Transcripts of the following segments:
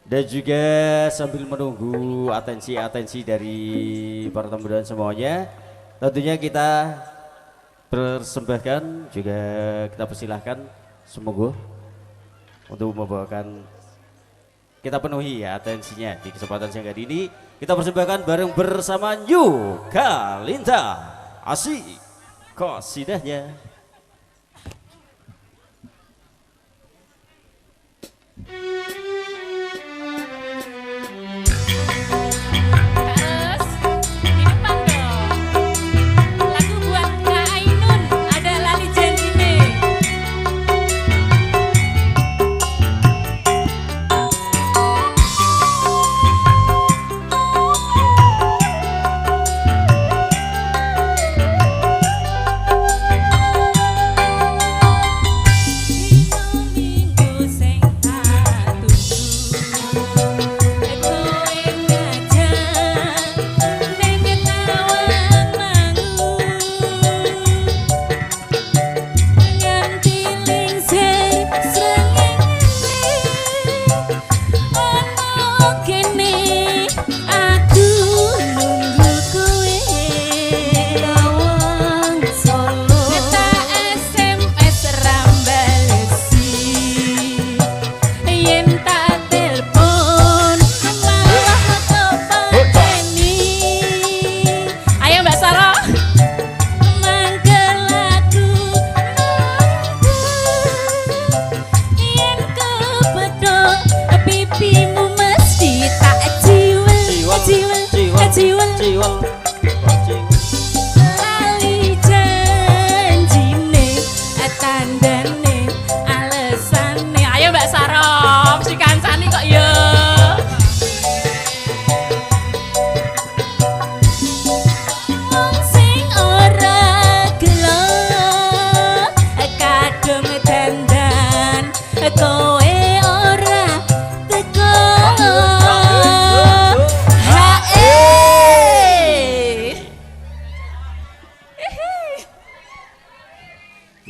Dan juga sambil menunggu atensi-atensi dari para tamu dan semuanya, tentunya kita persembahkan juga kita persilahkan semoga untuk membawakan, kita penuhi ya atensinya di kesempatan siang hari ini. Kita persembahkan bareng bersama New Kalinta, asik qasidahnya.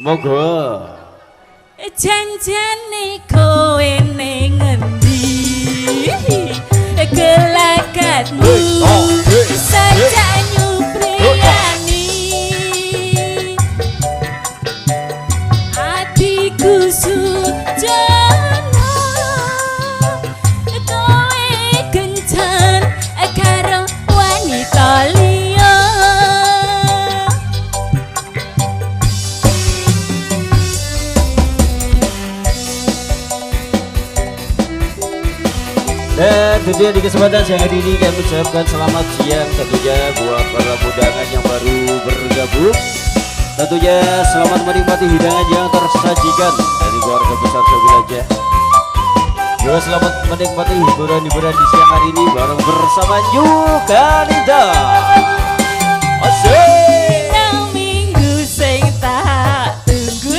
Monggo. Janjane kowe ning ngendi? Gelagatmu saja nyupriyani. Atiku sujono kowe kencan karo wanita liya. Dan tentunya di kesempatan siang hari ini kami ucapkan selamat siang tentunya buat para undangan yang baru bergabung. Tentunya selamat menikmati hidangan yang tersajikan dari keluarga besar Sewilaja. Juga selamat menikmati hiburan-hiburan di siang hari ini bareng bersama New Kalinta. Asik. Nang minggu sing tak tunggu.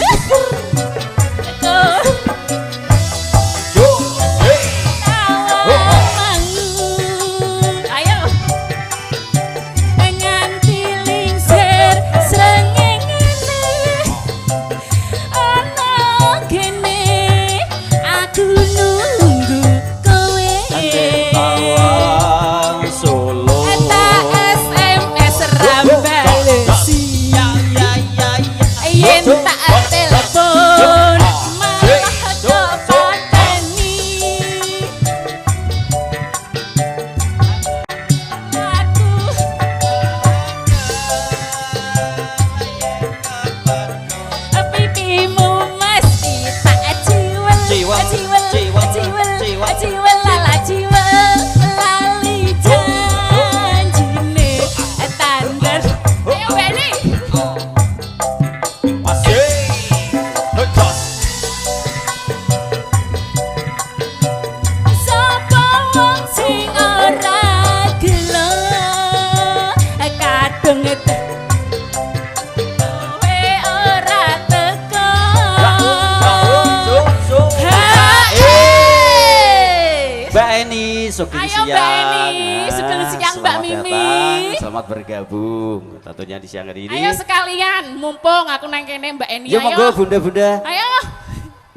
Sugeng Ayo siang. Mbak Eni, sugeng siang Mbak Mimi. Datang, selamat bergabung tentunya di siang hari ini. Ayo sekalian, mumpung aku nang kene Mbak Eni. Ya monggo bunda-bunda. Ayo.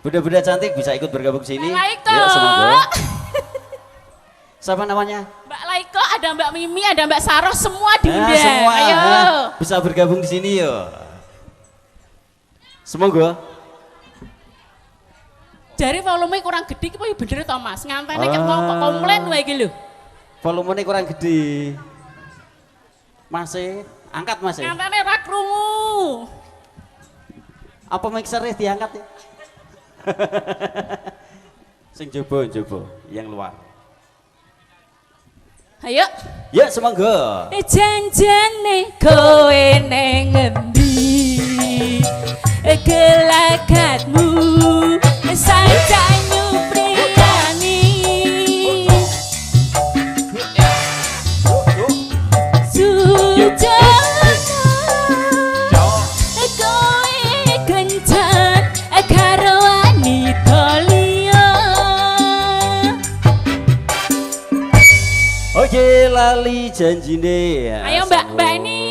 Bunda-bunda cantik bisa ikut bergabung sini. Baik Ya, toh. semoga. Siapa namanya? Mbak Laiko, ada Mbak Mimi, ada Mbak Saroh, semua diundang. Semua. Ayo. Bisa bergabung di sini yo. Semoga. Jari volume kurang gede ki bener to Mas. Ngantene ket mau komplain wae iki lho. Volumenya kurang gede. Masih angkat Mas. Ngantene ra krungu. Apa mixernya diangkat ya? Sing coba yang luar. Ayo. Ya semoga. Janjane kowe neng ngendi? Gelagatmu saja nyupriyani. Sujono kowe kencan karo wanita liya. Oke, lali janjine. Ayo Mbak ini